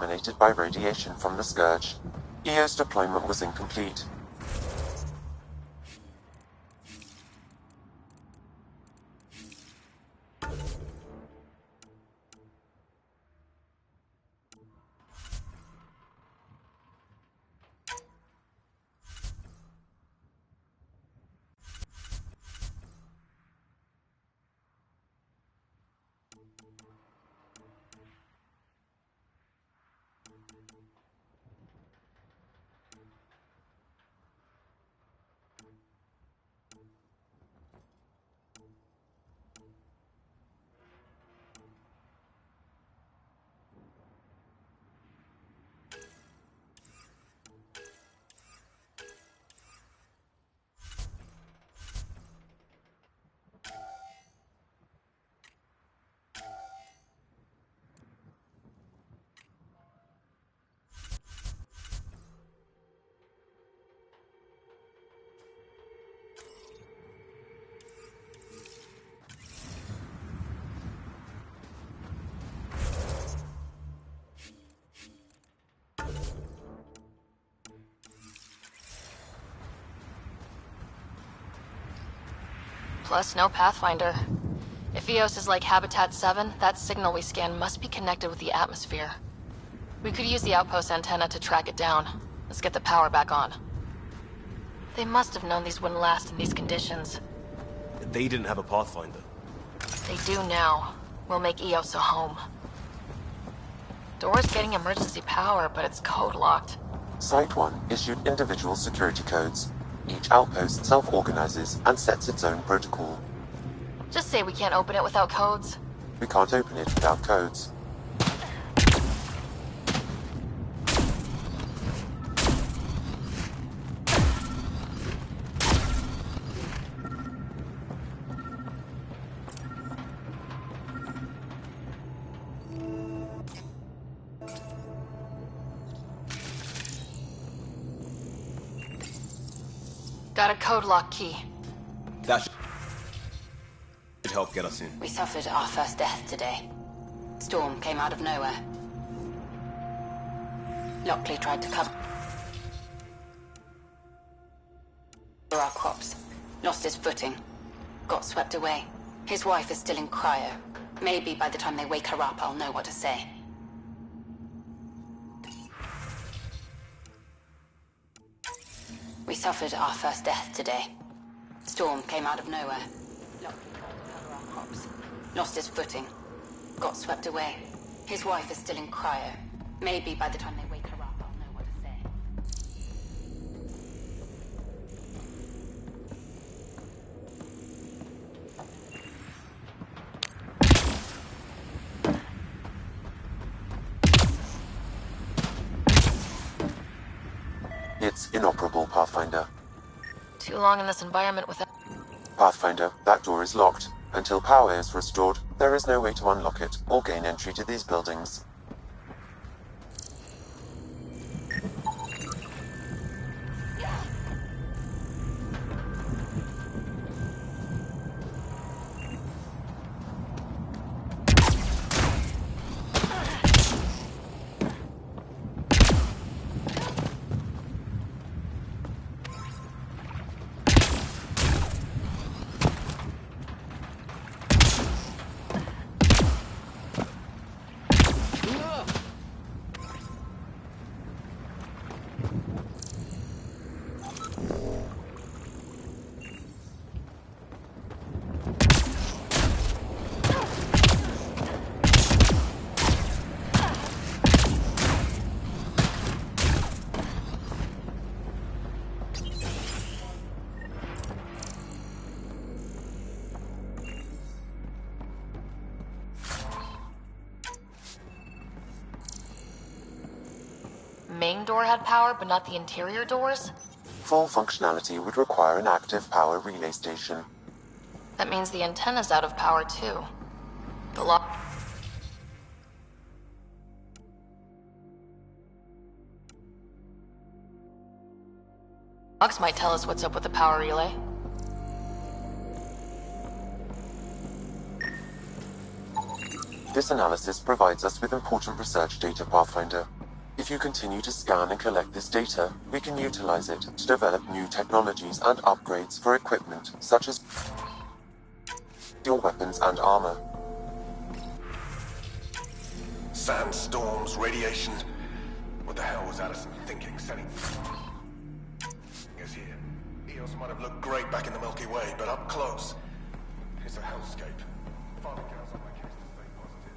Dominated by radiation from the Scourge. EO's deployment was incomplete. Plus, no Pathfinder. If Eos is like Habitat 7, that signal we scan must be connected with the atmosphere. We could use the outpost antenna to track it down. Let's get the power back on. They must have known these wouldn't last in these conditions. They didn't have a Pathfinder. They do now. We'll make Eos a home. Door's getting emergency power, but it's code-locked. Site 1 issued individual security codes. Each outpost self-organizes and sets its own protocol. Just say we can't open it without codes. We can't open it without codes. Got a code lock key. That should help get us in. We suffered our first death today. Storm came out of nowhere. Lockley tried to cover our crops. Lost his footing. Got swept away. His wife is still in cryo. Maybe by the time they wake her up, I'll know what to say. We suffered our first death today. Storm came out of nowhere. Lockley tried to cover our crops. Lost his footing. Got swept away. His wife is still in cryo. Maybe by the time they wake her up, I'll know what to say. It's inoperable, Pathfinder. Too long in this environment without... Pathfinder, that door is locked. Until power is restored, there is no way to unlock it or gain entry to these buildings. Main door had power, but not the interior doors? Full functionality would require an active power relay station. That means the antenna's out of power too. The lock... Logs might tell us what's up with the power relay. This analysis provides us with important research data, Pathfinder. If you continue to scan and collect this data, we can utilize it to develop new technologies and upgrades for equipment, such as your weapons and armor. Sandstorms, radiation. What the hell was Allison thinking, sending us here? Eos might have looked great back in the Milky Way, but up close, it's a hellscape. Father counts on my case to stay positive.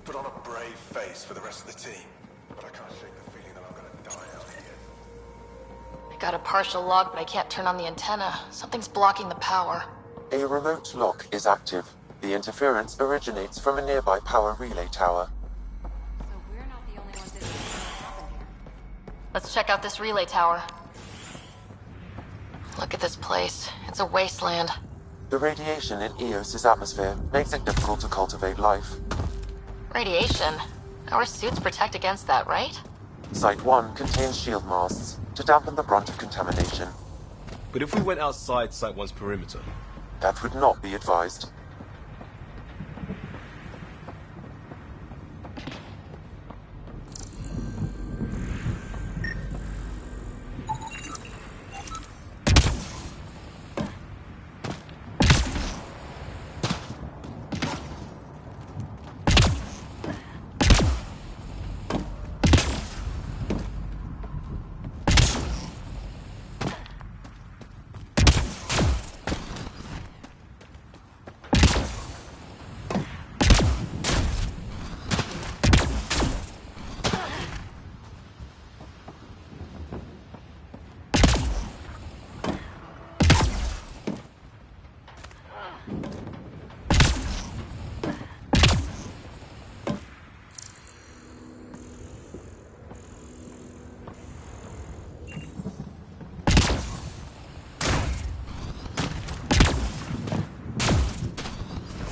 Put on a brave face for the rest of the team, but I can't shake the feeling that I'm gonna die out here. I got a partial lock, but I can't turn on the antenna. Something's blocking the power. A remote lock is active. The interference originates from a nearby power relay tower. So we're not the only ones that happen here. Let's check out this relay tower. Look at this place. It's a wasteland. The radiation in Eos's atmosphere makes it difficult to cultivate life. Radiation? Our suits protect against that, right? Site 1 contains shield masts to dampen the brunt of contamination. But if we went outside Site 1's perimeter? That would not be advised.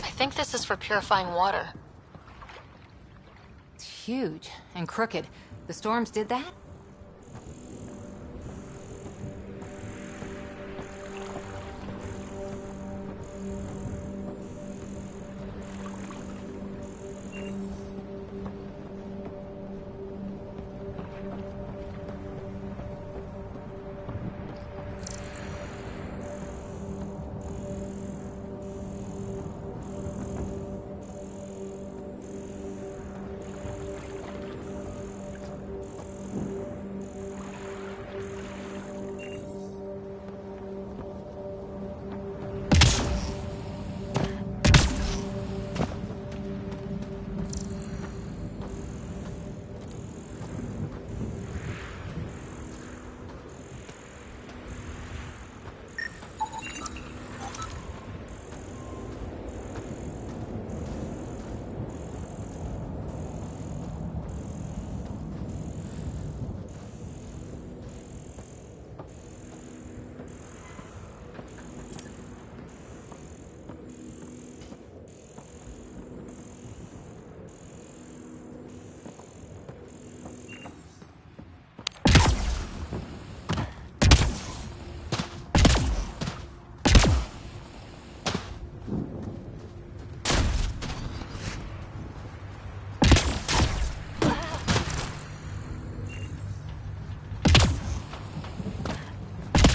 I think this is for purifying water. It's huge and crooked. The storms did that?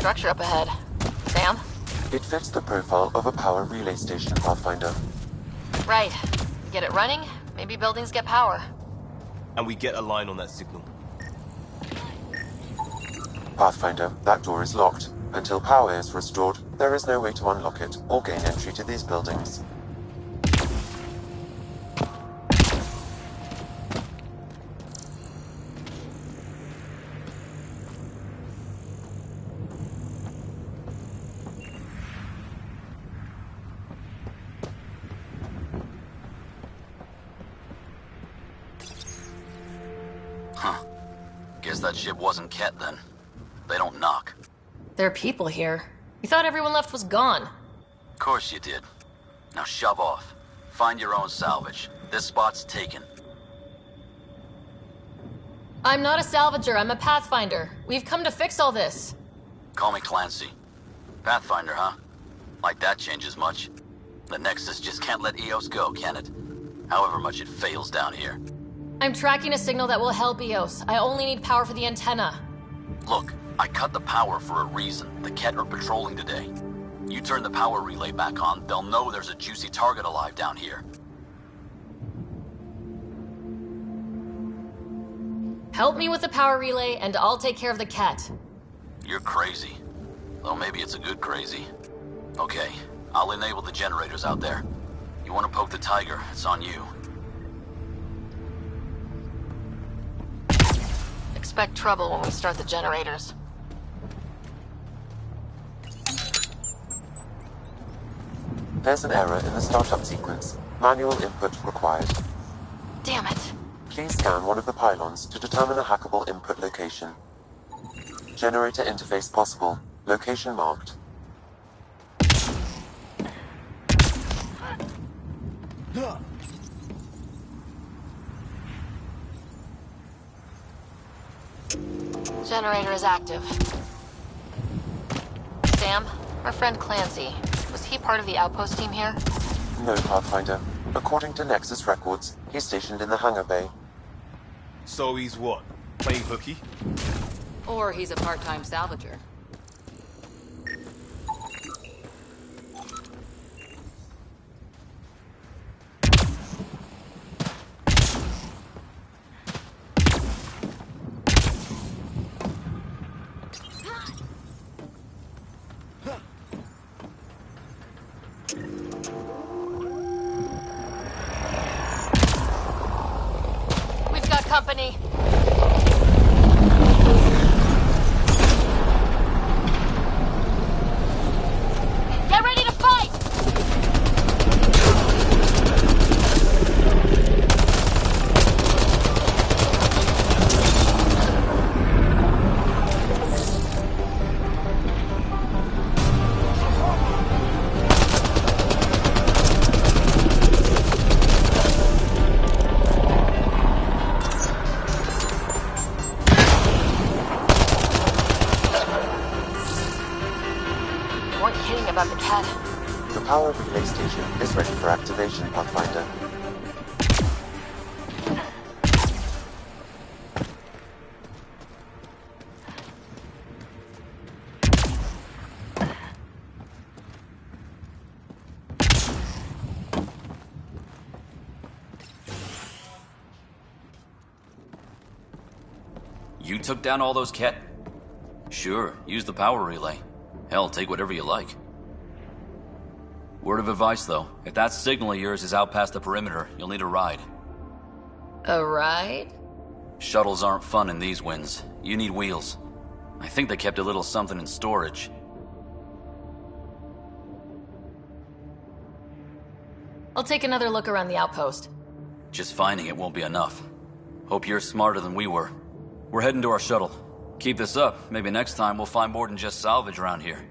Structure up ahead. Sam? It fits the profile of a power relay station, Pathfinder. Right. We get it running, maybe buildings get power. And we get a line on that signal. Pathfinder, that door is locked. Until power is restored, there is no way to unlock it or gain entry to these buildings. Guess that ship wasn't Ket then. They don't knock. There are people here. We thought everyone left was gone. Of course you did. Now shove off. Find your own salvage. This spot's taken. I'm not a salvager, I'm a pathfinder. We've come to fix all this. Call me Clancy. Pathfinder, huh? Like that changes much. The Nexus just can't let Eos go, can it? however much it fails down here. I'm tracking a signal that will help EOS. I only need power for the antenna. Look, I cut the power for a reason. The Ket are patrolling today. You turn the power relay back on, they'll know there's a juicy target alive down here. Help me with the power relay, and I'll take care of the Ket. You're crazy. Though maybe it's a good crazy. Okay, I'll enable the generators out there. You want to poke the tiger, it's on you. Expect trouble when we start the generators. There's an error in the startup sequence. Manual input required. Damn it. Please scan one of the pylons to determine a hackable input location. Generator interface possible. Location marked. Generator is active. Sam, our friend Clancy, was he part of the outpost team here? No, Pathfinder. According to Nexus records, he's stationed in the hangar bay. So he's what? Playing hooky? Or he's a part-time salvager. We've got company. Get ready to fight! You weren't kidding about the Ket. The power relay station is ready for activation, Pathfinder. You took down all those Ket? Sure, use the power relay. Hell, take whatever you like. Word of advice, though. If that signal of yours is out past the perimeter, you'll need a ride. A ride? Shuttles aren't fun in these winds. You need wheels. I think they kept a little something in storage. I'll take another look around the outpost. Just finding it won't be enough. Hope you're smarter than we were. We're heading to our shuttle. Keep this up. Maybe next time we'll find more than just salvage around here.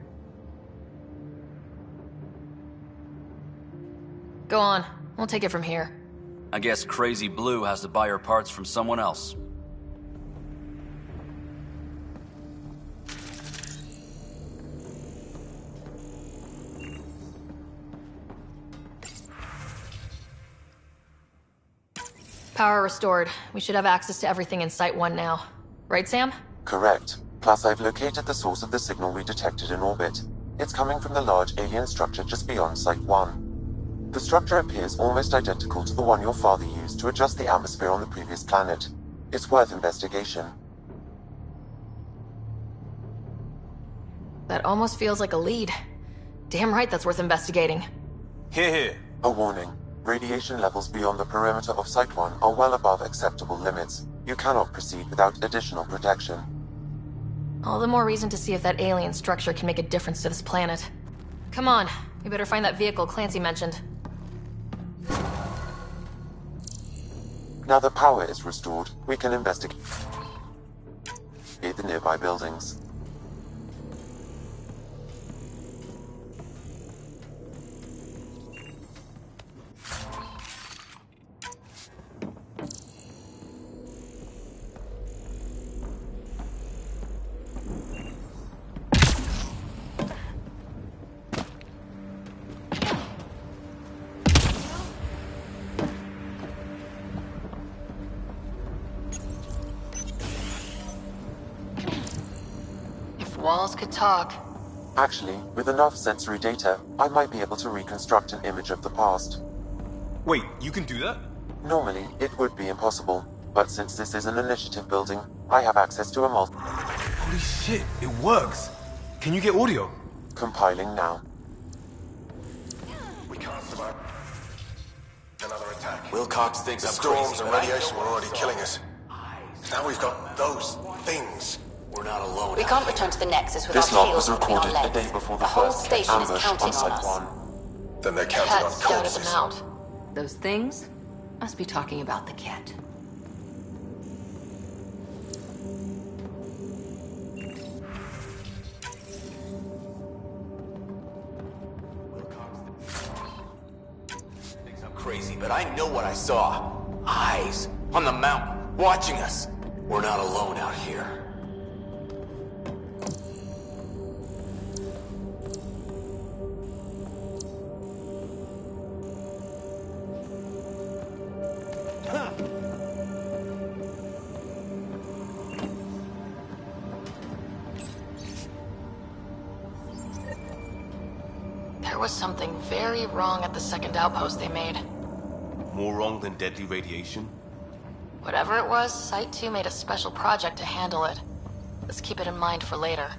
Go on. We'll take it from here. I guess Crazy Blue has to buy her parts from someone else. Power restored. We should have access to everything in Site 1 now. Right, Sam? Correct. Plus, I've located the source of the signal we detected in orbit. It's coming from the large alien structure just beyond Site 1. The structure appears almost identical to the one your father used to adjust the atmosphere on the previous planet. It's worth investigation. That almost feels like a lead. Damn right that's worth investigating. Here, here. A warning. Radiation levels beyond the perimeter of Site 1 are well above acceptable limits. You cannot proceed without additional protection. All the more reason to see if that alien structure can make a difference to this planet. Come on, we better find that vehicle Clancy mentioned. Now the power is restored, we can investigate the nearby buildings. walls could talk. Actually, with enough sensory data, I might be able to reconstruct an image of the past. Wait, you can do that? Normally, it would be impossible, but since this is an initiative building, I have access to a Holy shit, it works! Can you get audio? compiling now. We can't survive another attack. Wilcox thinks The I'm storms crazy, and but I radiation know were what I already saw. killing us. Now we've got those things. We're not alone. We out can't here. return to the Nexus with This our log was tails between our recorded a legs. day before The the whole first station is ambush counting on Site us. 1. Then they're counting on Cat scouted them corpses. out. Those things must be talking about the cat. Thinks I'm crazy, but I know what I saw. Eyes on the mountain, watching us. We're not alone out here. There was something very wrong at the second outpost they made. More wrong than deadly radiation? Whatever it was, Site 2 made a special project to handle it. Let's keep it in mind for later.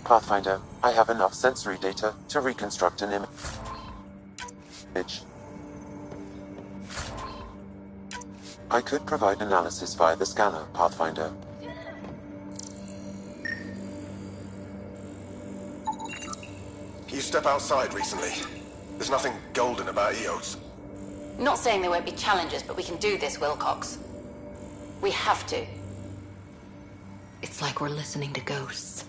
Pathfinder, I have enough sensory data to reconstruct an image. I could provide analysis via the scanner, Pathfinder. You step outside recently. There's nothing golden about Eos. Not saying there won't be challenges, but we can do this, Wilcox. We have to. It's like we're listening to ghosts.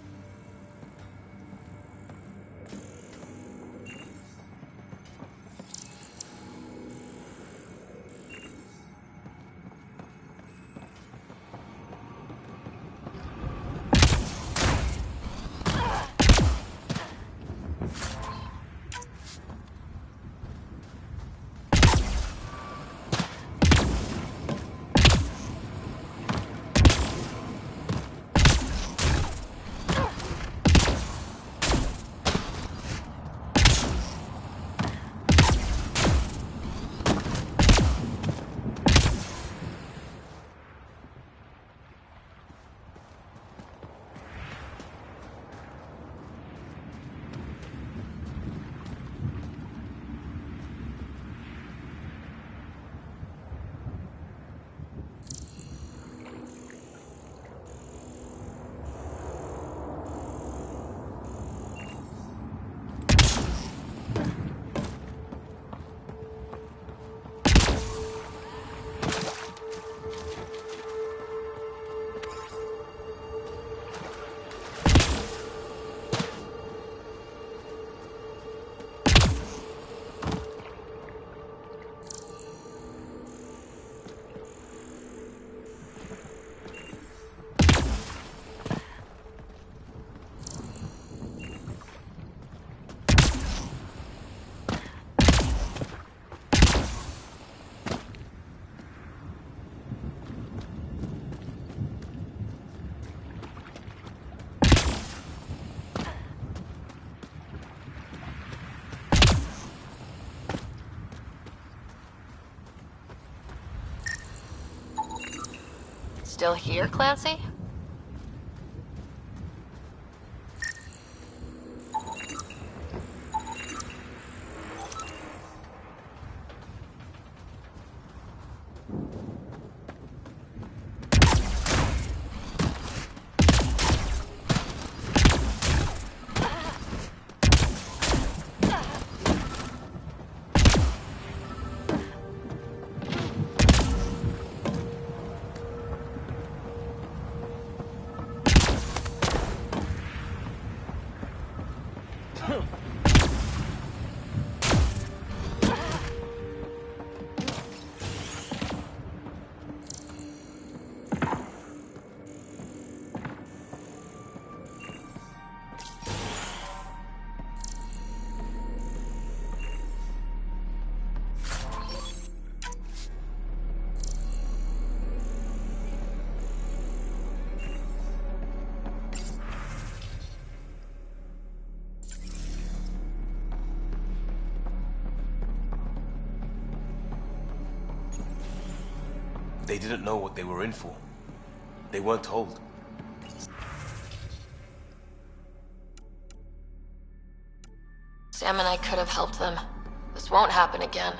Still here, Clancy? They didn't know what they were in for. They weren't told. Sam and I could have helped them. This won't happen again.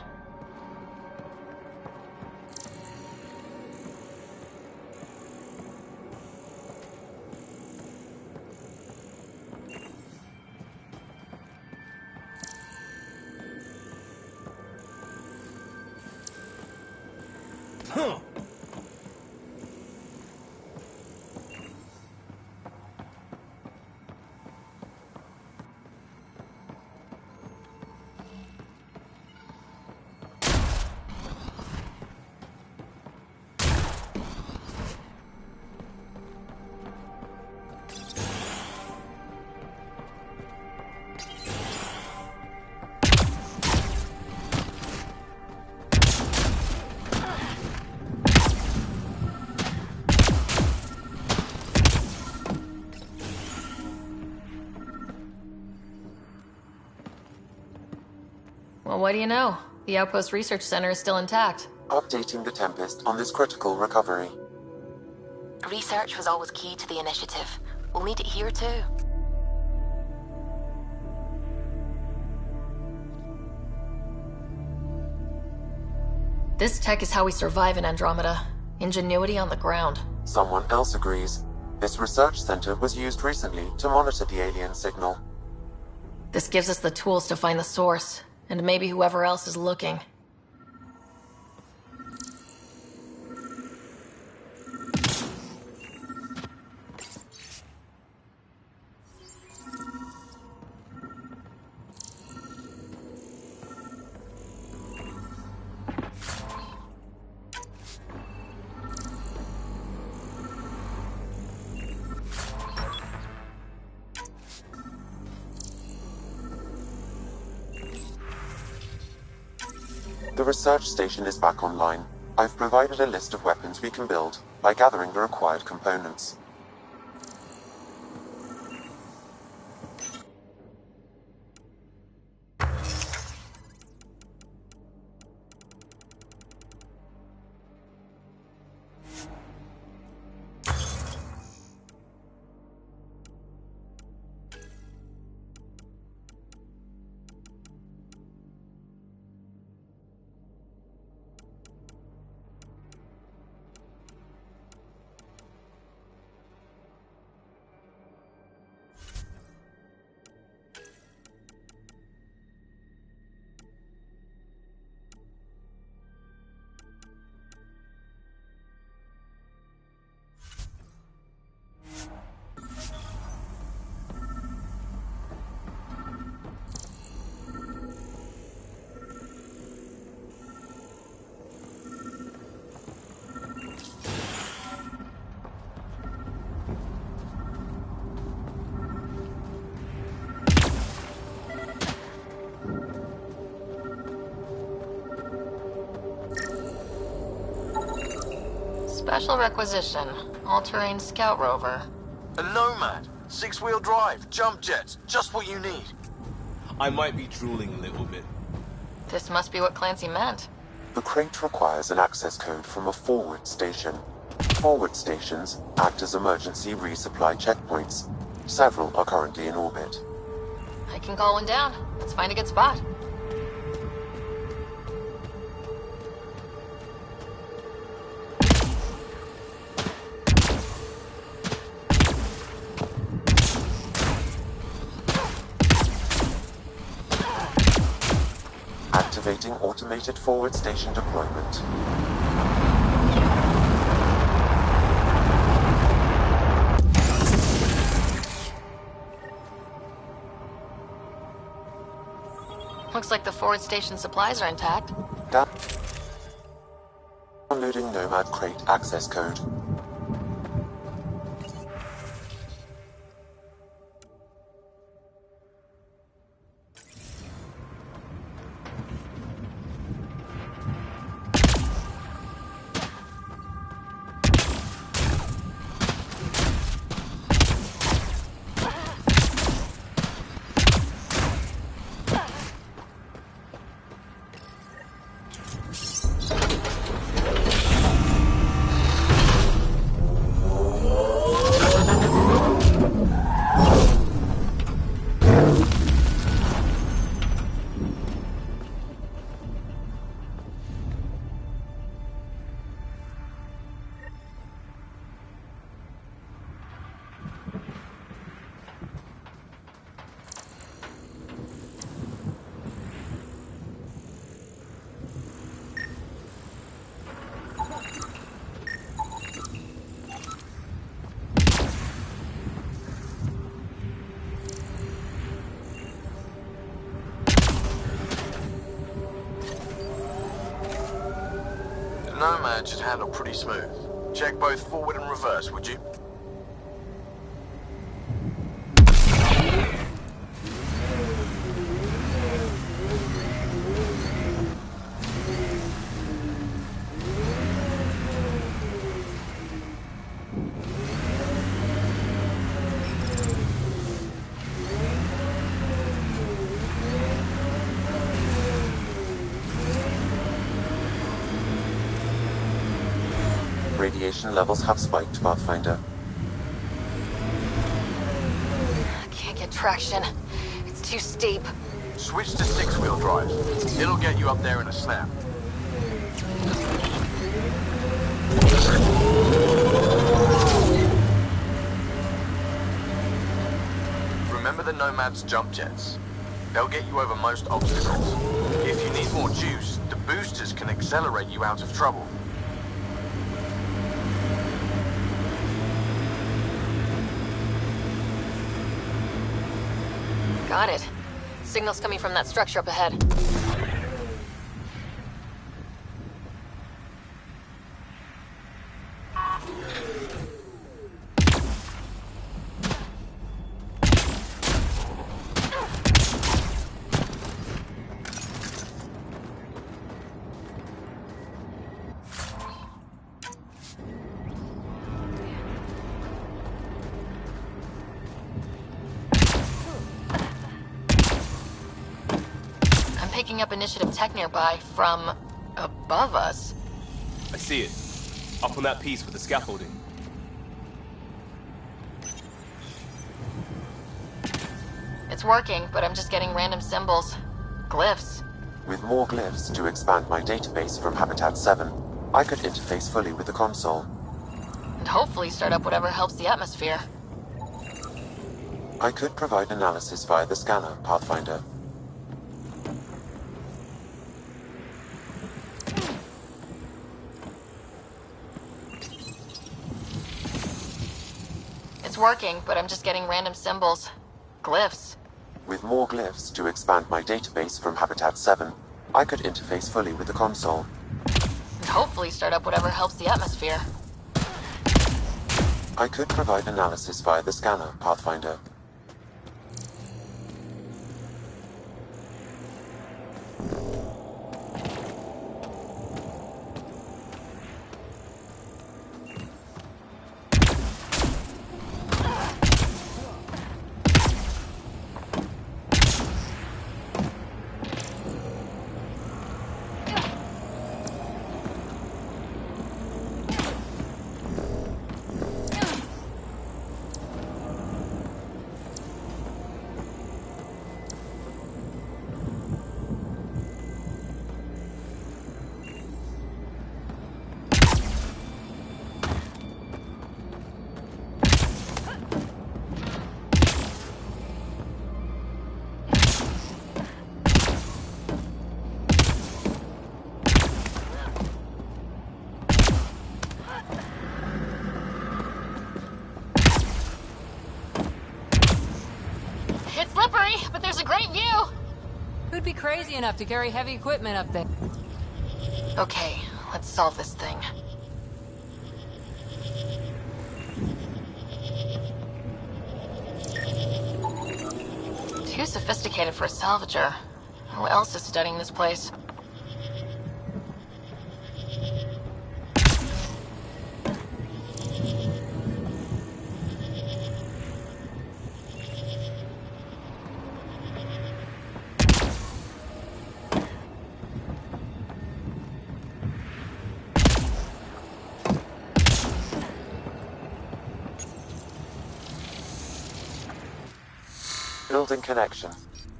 Well, what do you know? The Outpost Research Center is still intact. Updating the Tempest on this critical recovery. Research was always key to the initiative. We'll need it here too. This tech is how we survive in Andromeda. Ingenuity on the ground. Someone else agrees. This research center was used recently to monitor the alien signal. This gives us the tools to find the source, and maybe whoever else is looking. The research station is back online. I've provided a list of weapons we can build by gathering the required components. Special requisition. All-terrain scout rover. A Nomad, 6-wheel drive, jump jets, just what you need. I might be drooling a little bit. This must be what Clancy meant. The crate requires an access code from a forward station. Forward stations act as emergency resupply checkpoints. Several are currently in orbit. I can call one down. Let's find a good spot. Activating automated forward station deployment. Looks like the forward station supplies are intact. Downloading Nomad crate access code. Nomad should handle pretty smooth. Check both forward and reverse, would you? Radiation levels have spiked, Pathfinder. Can't get traction. It's too steep. Switch to six-wheel drive. It'll get you up there in a snap. Remember the Nomad's jump jets. They'll get you over most obstacles. If you need more juice, the boosters can accelerate you out of trouble. Got it. Signal's coming from that structure up ahead. Picking up initiative tech nearby from above us. I see it. Up on that piece with the scaffolding. It's working, but I'm just getting random symbols. Glyphs. With more glyphs to expand my database from Habitat 7, I could interface fully with the console. And hopefully start up whatever helps the atmosphere. I could provide analysis via the scanner, Pathfinder. It's working, but I'm just getting random symbols. Glyphs. With more glyphs to expand my database from Habitat 7, I could interface fully with the console. And hopefully start up whatever helps the atmosphere. I could provide analysis via the scanner, Pathfinder. be crazy enough to carry heavy equipment up there. Okay, let's solve this thing. Too sophisticated for a salvager. Who else is studying this place? Building connection.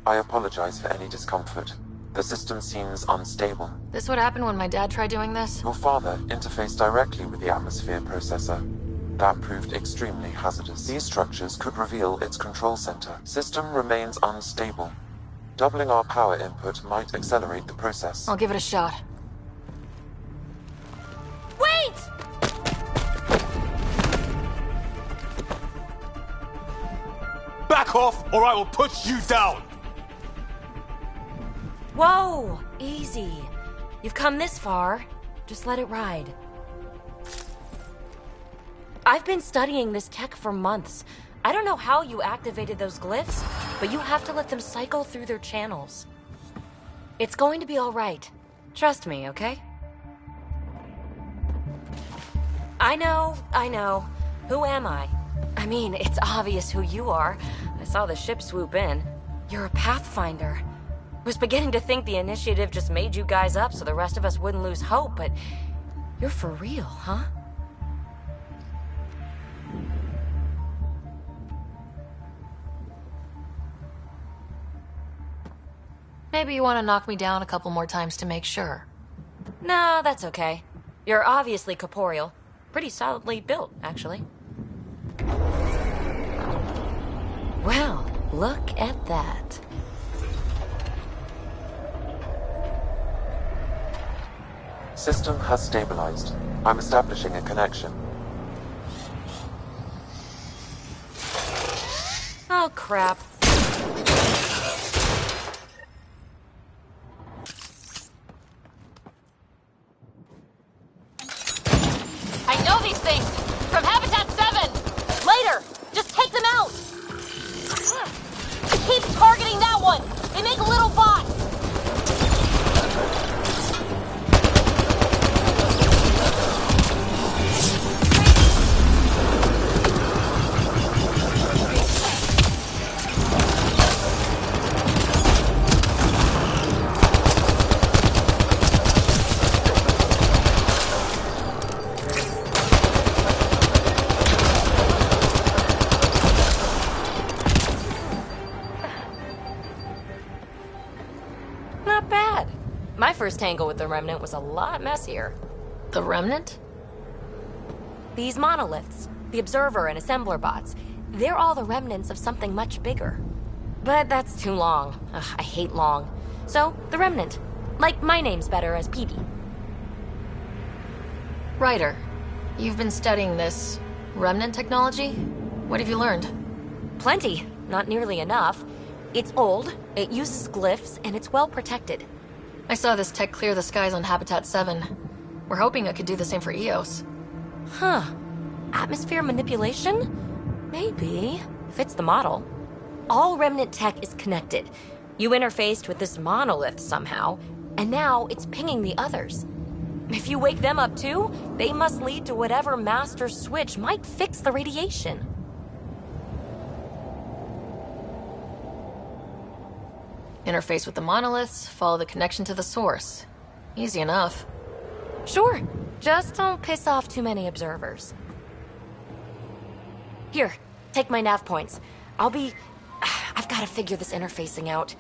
I apologize for any discomfort. The system seems unstable. This would happen when my dad tried doing this? Your father interfaced directly with the atmosphere processor. That proved extremely hazardous. These structures could reveal its control center. System remains unstable. Doubling our power input might accelerate the process. I'll give it a shot. Wait! Back off, or I will put you down! Whoa! Easy. You've come this far. Just let it ride. I've been studying this tech for months. I don't know how you activated those glyphs, but you have to let them cycle through their channels. It's going to be all right. Trust me, okay? I know. Who am I? I mean, it's obvious who you are. I saw the ship swoop in. You're a Pathfinder. I was beginning to think the initiative just made you guys up so the rest of us wouldn't lose hope, but you're for real, huh? Maybe you want to knock me down a couple more times to make sure. No, that's okay. You're obviously corporeal. Pretty solidly built, actually. Well, look at that. System has stabilized. I'm establishing a connection. Oh, crap. I know these things! From Habitat 7! Later! Just take them out! Keep targeting that one! They make little bots! Not bad. My first tangle with the Remnant was a lot messier. The Remnant? These monoliths, the Observer and Assembler bots, they're all the remnants of something much bigger. But that's too long. Ugh, I hate long. So, the Remnant. Like, my name's better as Peavy. Ryder, you've been studying this Remnant technology? What have you learned? Plenty. Not nearly enough. It's old, it uses glyphs, and it's well protected. I saw this tech clear the skies on Habitat 7. We're hoping it could do the same for EOS. Huh. Atmosphere manipulation? Maybe. Fits the model. All Remnant tech is connected. You interfaced with this monolith somehow, and now it's pinging the others. If you wake them up too, they must lead to whatever master switch might fix the radiation. Interface with the monoliths, follow the connection to the source. Easy enough. Sure. Just don't piss off too many observers. Here, take my nav points. I've got to figure this interfacing out.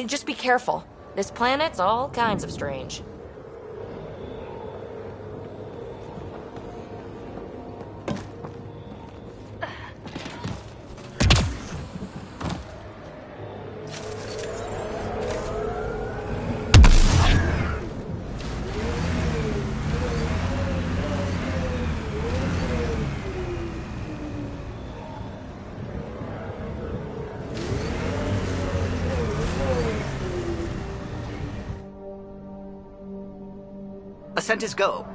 Just be careful. This planet's all kinds of strange. Ascent is go.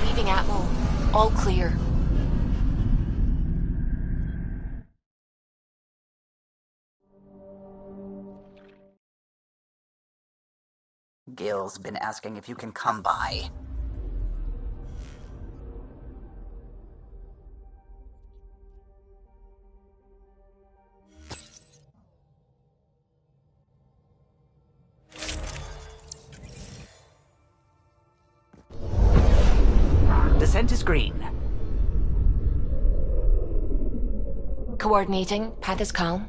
Leaving Atmo. All clear. Gil's been asking if you can come by. Descent is green. Coordinating. Path is calm.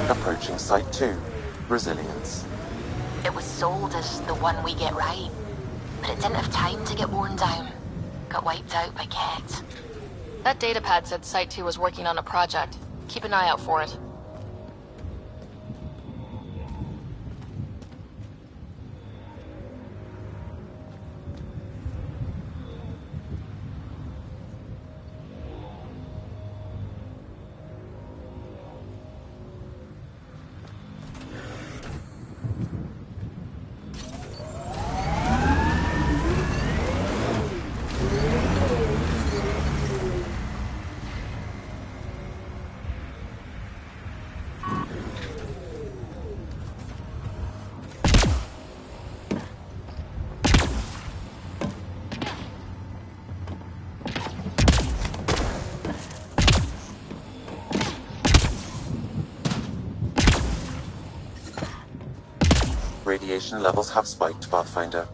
Approaching Site 2. Resilience. It was sold as the one we get right, but it didn't have time to get worn down. Got wiped out by Ket. That datapad said Site 2 was working on a project. Keep an eye out for it. Radiation levels have spiked, Pathfinder.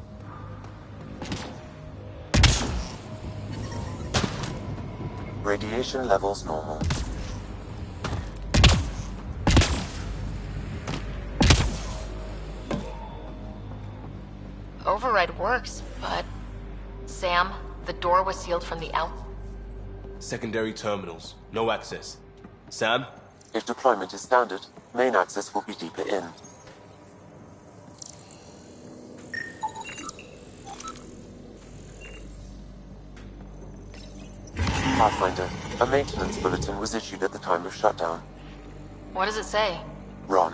Radiation levels normal. Override works, but... Sam, the door was sealed from the out... Secondary terminals. No access. Sam? If deployment is standard, main access will be deeper in. Pathfinder, a maintenance bulletin was issued at the time of shutdown. What does it say? Run.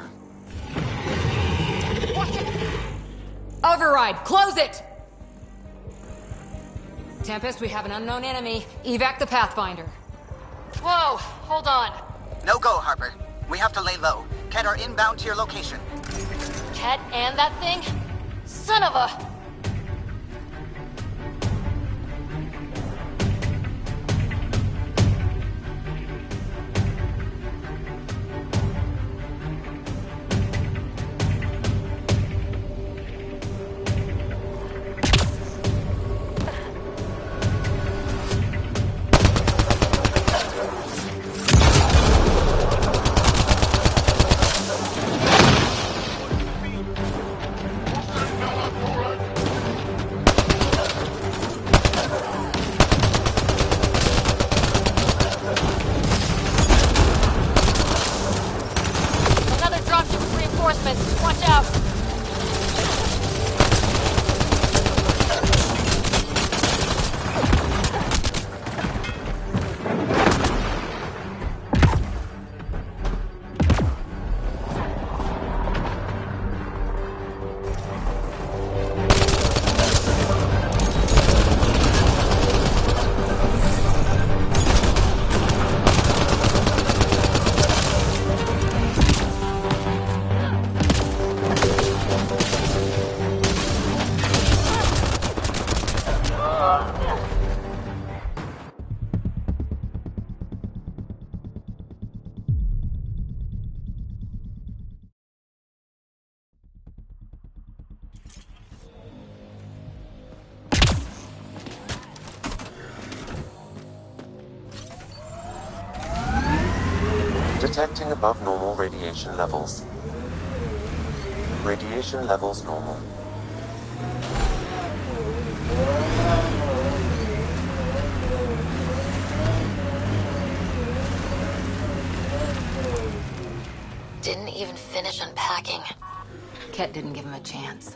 Override, close it! Tempest, we have an unknown enemy. Evac the Pathfinder. Whoa, hold on. No go, Harper. We have to lay low. Ket are inbound to your location. Ket and that thing? Son of a... Detecting above normal radiation levels. Radiation levels normal. Didn't even finish unpacking. Ket didn't give him a chance.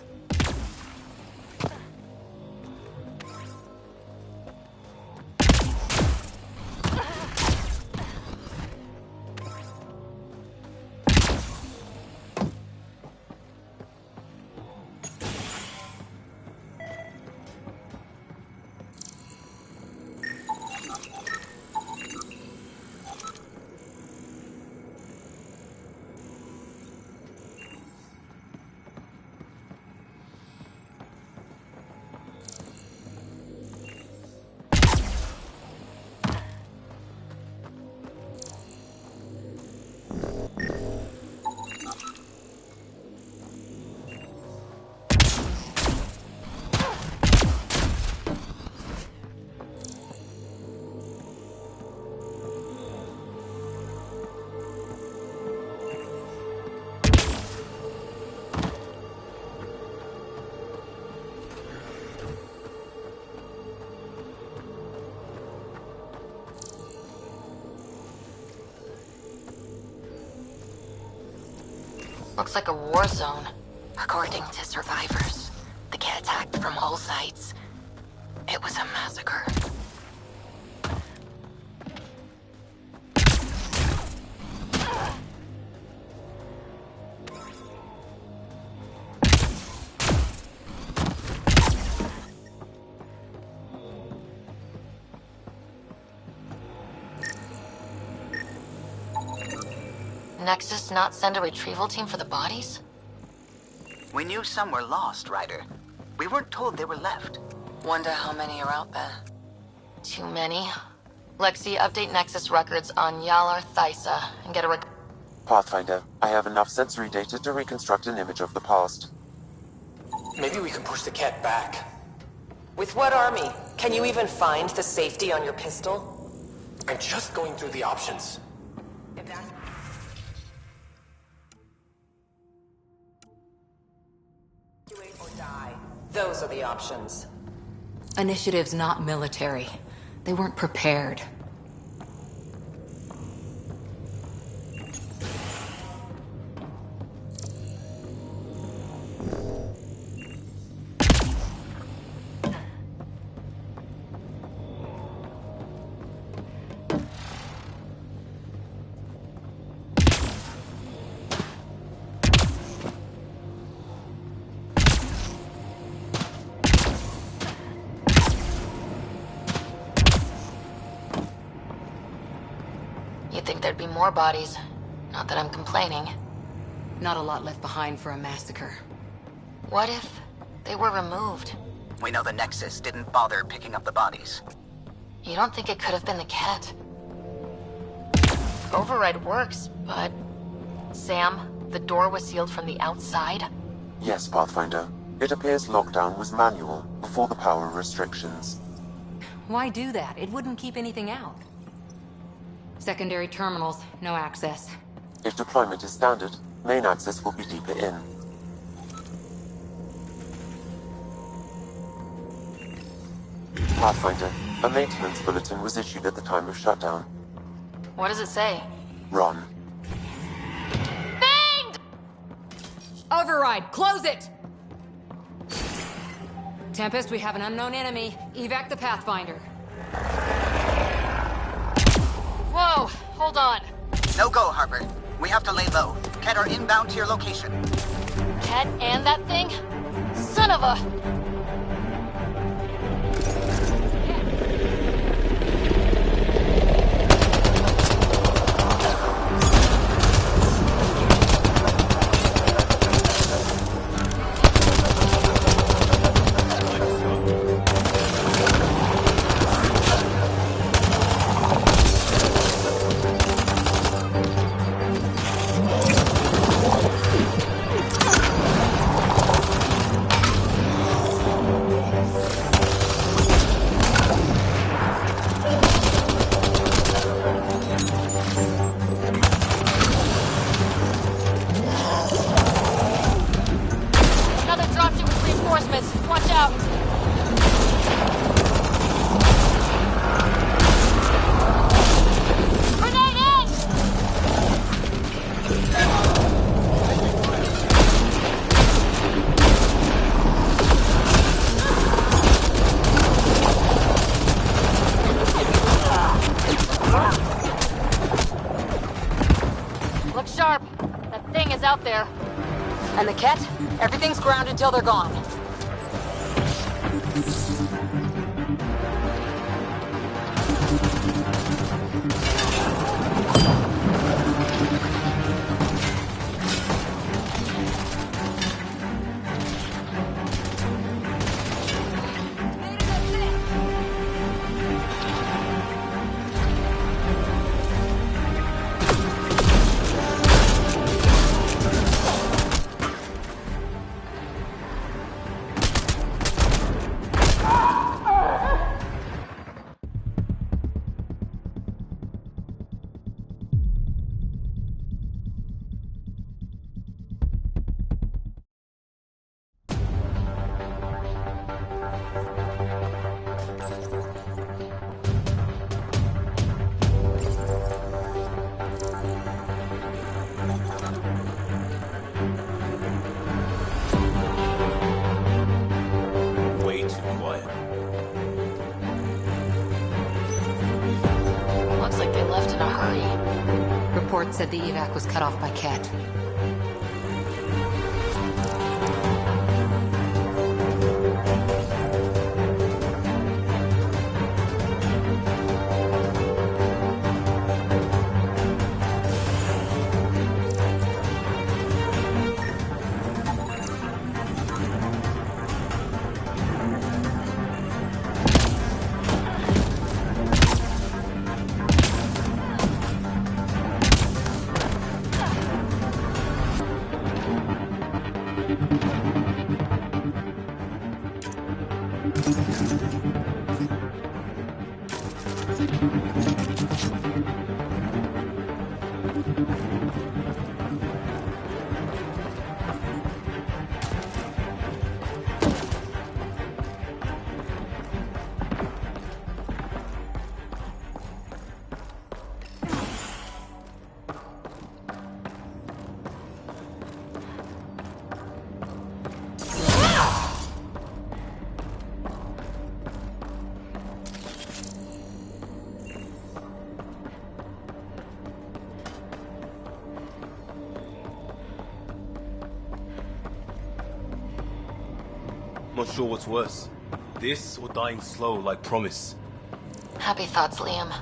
Looks like a war zone. According to survivors, the cat attacked from all sides. It was a massacre. Nexus not send a retrieval team for the bodies? We knew some were lost, Ryder. We weren't told they were left. Wonder how many are out there. Too many. Lexi, update Nexus records on Yalar Thysa and get a Pathfinder, I have enough sensory data to reconstruct an image of the past. Maybe we can push the cat back. With what army? Can you even find the safety on your pistol? I'm just going through the options. Or die. Those are the options. Initiative's not military. They weren't prepared. You'd think there'd be more bodies. Not that I'm complaining. Not a lot left behind for a massacre. What if they were removed? We know the Nexus didn't bother picking up the bodies. You don't think it could have been the cat? Override works, but... Sam, the door was sealed from the outside? Yes, Pathfinder. It appears lockdown was manual, before the power restrictions. Why do that? It wouldn't keep anything out. Secondary terminals, no access. If deployment is standard, main access will be deeper in. Pathfinder, a maintenance bulletin was issued at the time of shutdown. What does it say? Run. Banged! Override, close it! Tempest, we have an unknown enemy. Evac the Pathfinder. Whoa, hold on. No go, Harper. We have to lay low. Ket are inbound to your location. Cat and that thing? Son of a... reinforcements! Watch out! Look sharp. That thing is out there. And the Ket? Everything's ground until they're gone. Way too quiet. Looks like they left in a hurry. Report said the evac was cut off by Ket. Not sure what's worse. This or dying slow like Promise. Happy thoughts, Liam.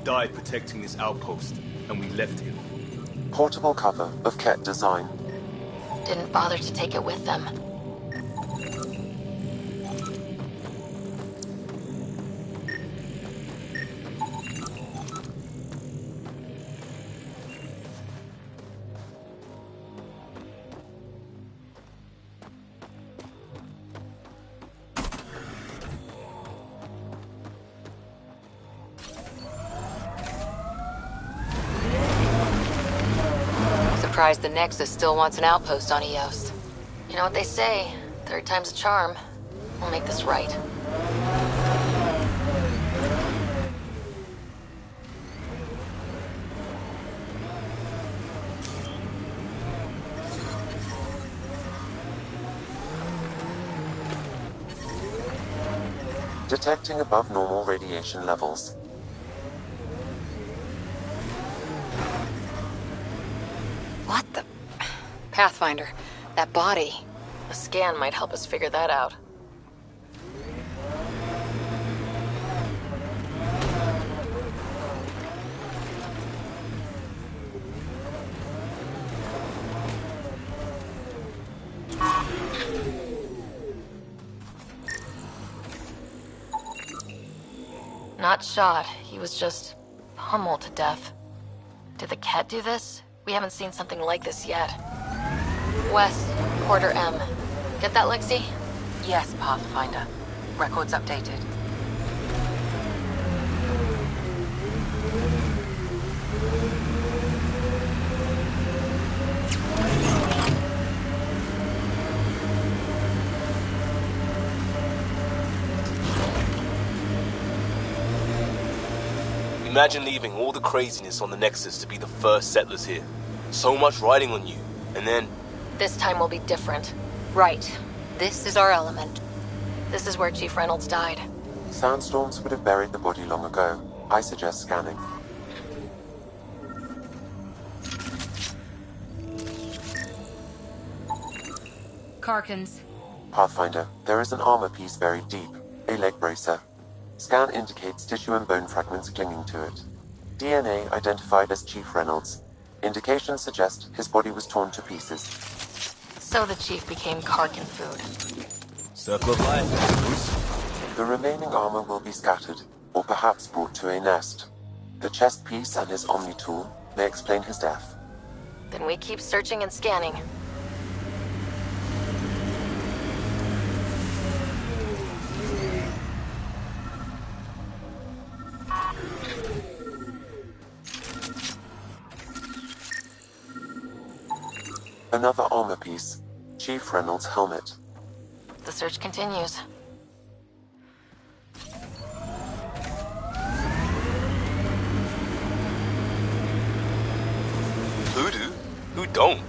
Died protecting this outpost, and we left him. Portable cover of Ket design. Didn't bother to take it with them. Surprised the Nexus still wants an outpost on Eos. You know what they say, third time's a charm. We'll make this right. Detecting above normal radiation levels. What the... Pathfinder, that body. A scan might help us figure that out. Not shot, he was just pummeled to death. Did the cat do this? We haven't seen something like this yet. West, Quarter M. Get that, Lexi? Yes, Pathfinder. Records updated. Imagine leaving all the craziness on the Nexus to be the first settlers here. So much riding on you, and then... This time will be different. Right. This is our element. This is where Chief Reynolds died. Sandstorms would have buried the body long ago. I suggest scanning. Karkins. Pathfinder, there is an armor piece buried deep. A leg bracer. Scan indicates tissue and bone fragments clinging to it. DNA identified as Chief Reynolds. Indications suggest his body was torn to pieces. So the Chief became Karkin food. Circle of life, Bruce. The remaining armor will be scattered, or perhaps brought to a nest. The chest piece and his Omni tool may explain his death. Then we keep searching and scanning. Another armor piece. Chief Reynolds' helmet. The search continues. Who do? Who don't?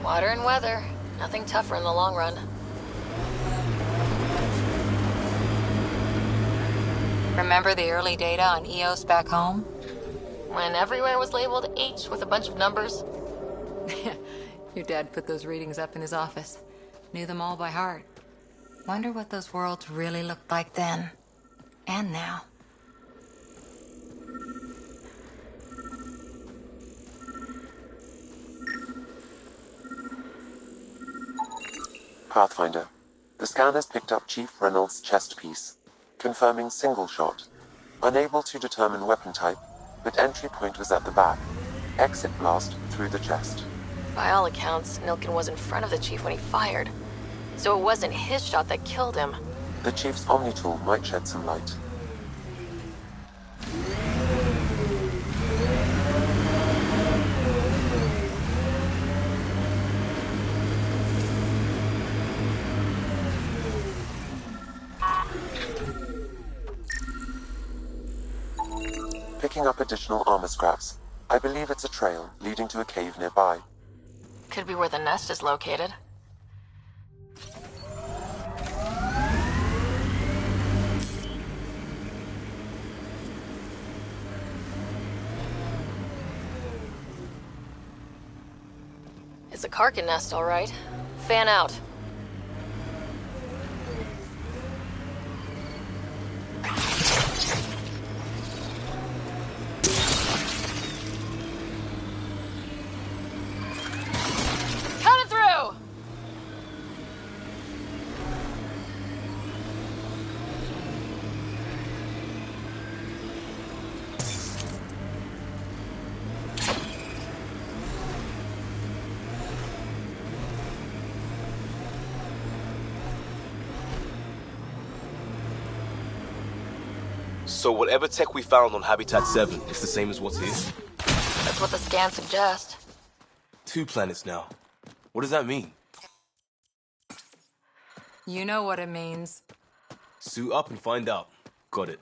Water and weather. Nothing tougher in the long run. Remember the early data on EOS back home? When everywhere was labeled H with a bunch of numbers. Your dad put those readings up in his office. Knew them all by heart. Wonder what those worlds really looked like then. And now. Pathfinder. The scan has picked up Chief Reynolds' chest piece, confirming single shot. Unable to determine weapon type, but entry point was at the back. Exit blast through the chest. By all accounts, Nilkin was in front of the Chief when he fired. So it wasn't his shot that killed him. The Chief's Omni tool might shed some light. Picking up additional armor scraps. I believe it's a trail leading to a cave nearby. Could be where the nest is located. It's a Karkin nest, all right. Fan out. Coming through! So whatever tech we found on Habitat 7 is the same as what's here? That's what the scans suggest. 2 planets now. What does that mean? You know what it means. Suit up and find out. Got it.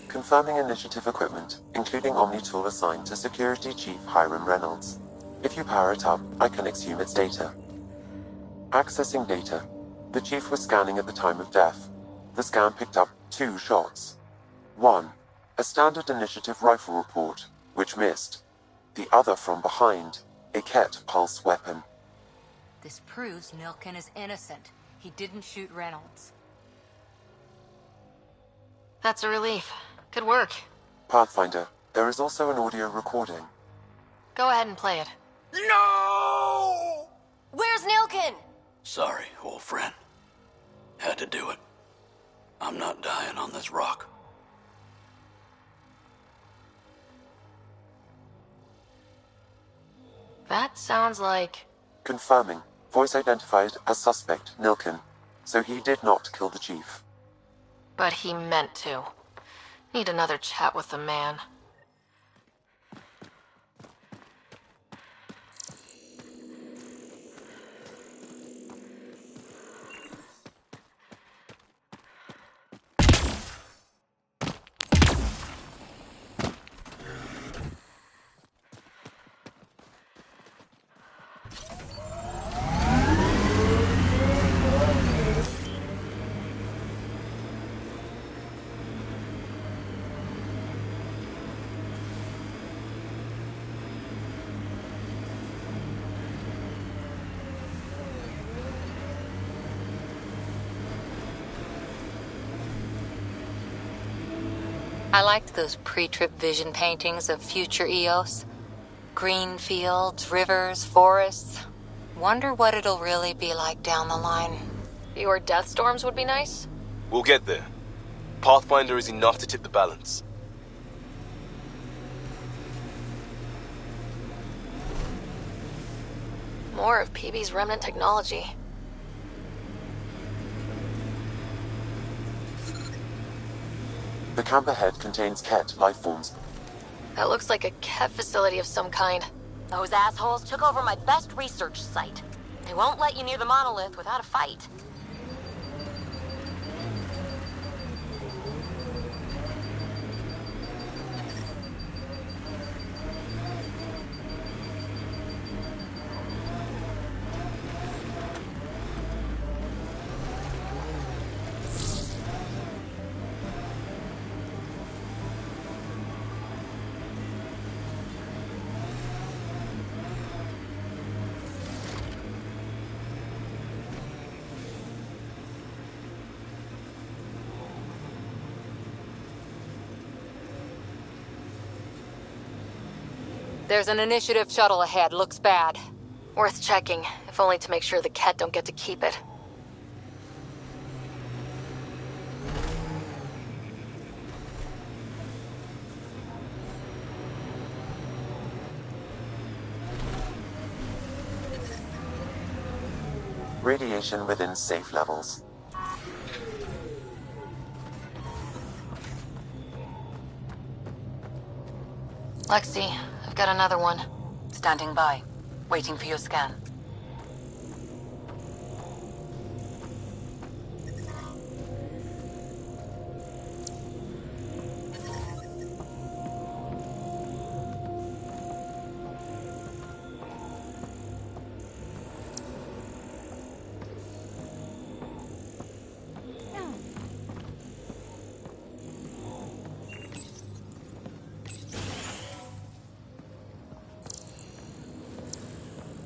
Confirming initiative equipment, including Omni tool assigned to Security Chief Hiram Reynolds. If you power it up, I can exhume its data. Accessing data. The Chief was scanning at the time of death. The scan picked up 2 shots. 1. A standard initiative rifle report, which missed. The other from behind, a Ket pulse weapon. This proves Nilkin is innocent. He didn't shoot Reynolds. That's a relief. Good work. Pathfinder, there is also an audio recording. Go ahead and play it. No! Where's Nilkin? Sorry, old friend. Had to do it. I'm not dying on this rock. That sounds like... Confirming. Voice identified as suspect Nilkin. So he did not kill the Chief. But he meant to. Need another chat with the man. I liked those pre-trip vision paintings of future Eos. Green fields, rivers, forests. Wonder what it'll really be like down the line. Fewer death storms would be nice? We'll get there. Pathfinder is enough to tip the balance. More of PB's remnant technology. The camp ahead contains Ket life forms. That looks like a Ket facility of some kind. Those assholes took over my best research site. They won't let you near the monolith without a fight. There's an initiative shuttle ahead. Looks bad. Worth checking, if only to make sure the Ket don't get to keep it. Radiation within safe levels. Lexi, I've got another one. Standing by, waiting for your scan.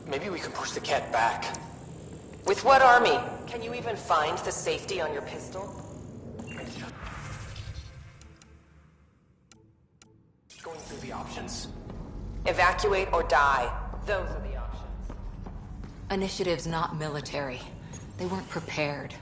Maybe we can push the cat back. With what army? Can you even find the safety on your pistol? Going through the options. Evacuate or die. Those are the options. Initiative's not military. They weren't prepared.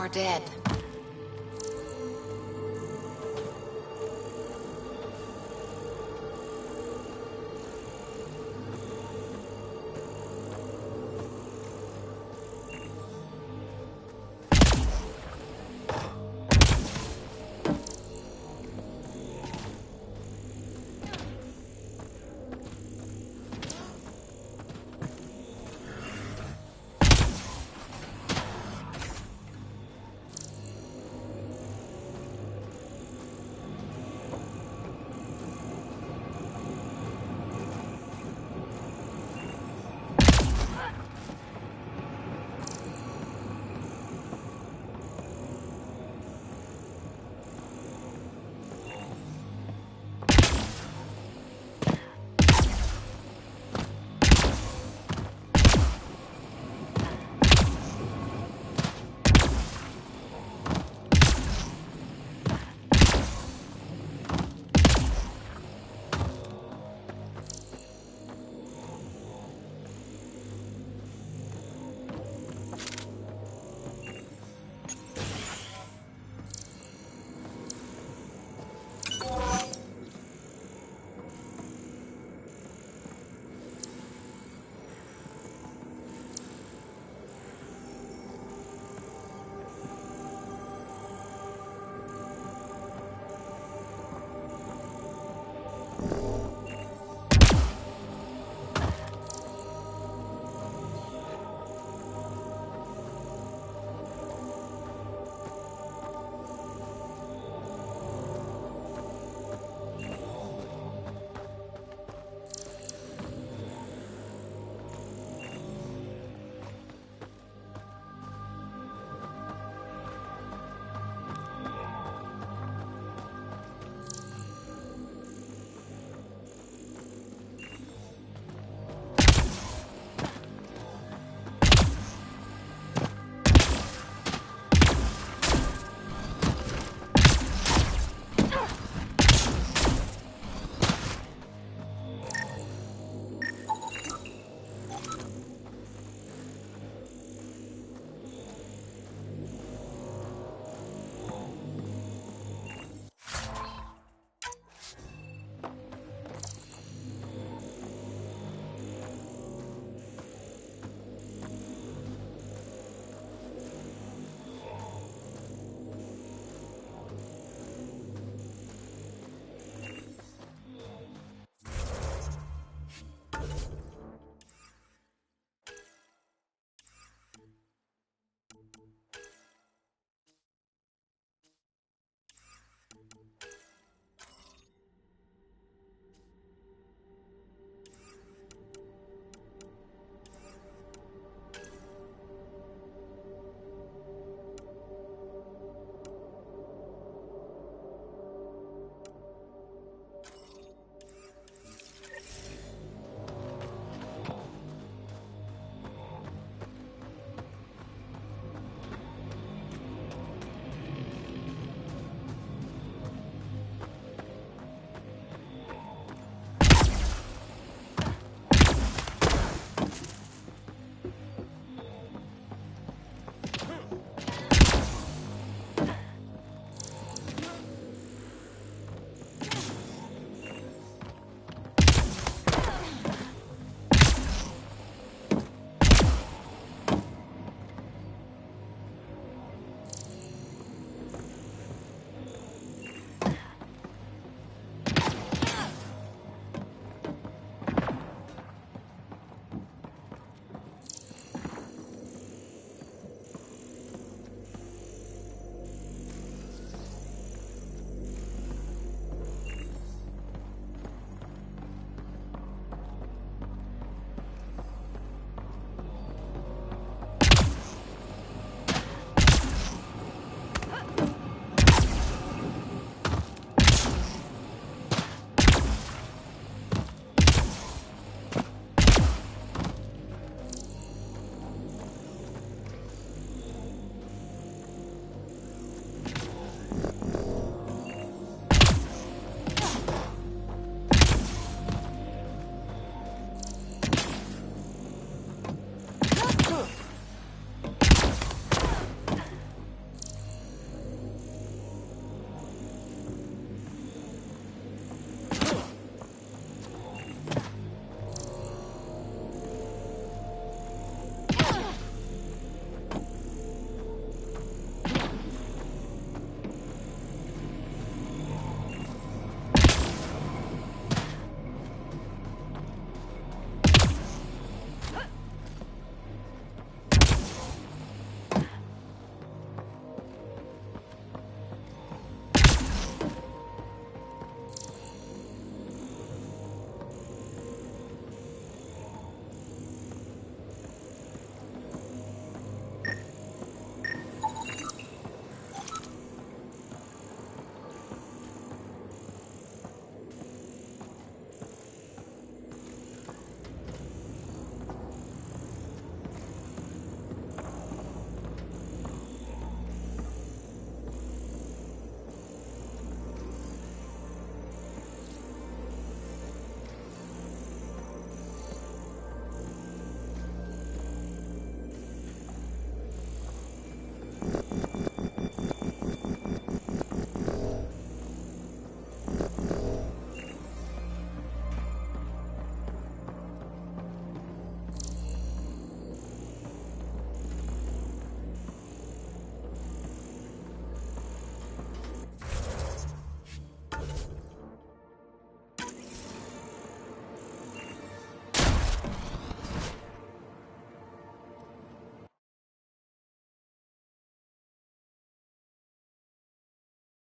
dead.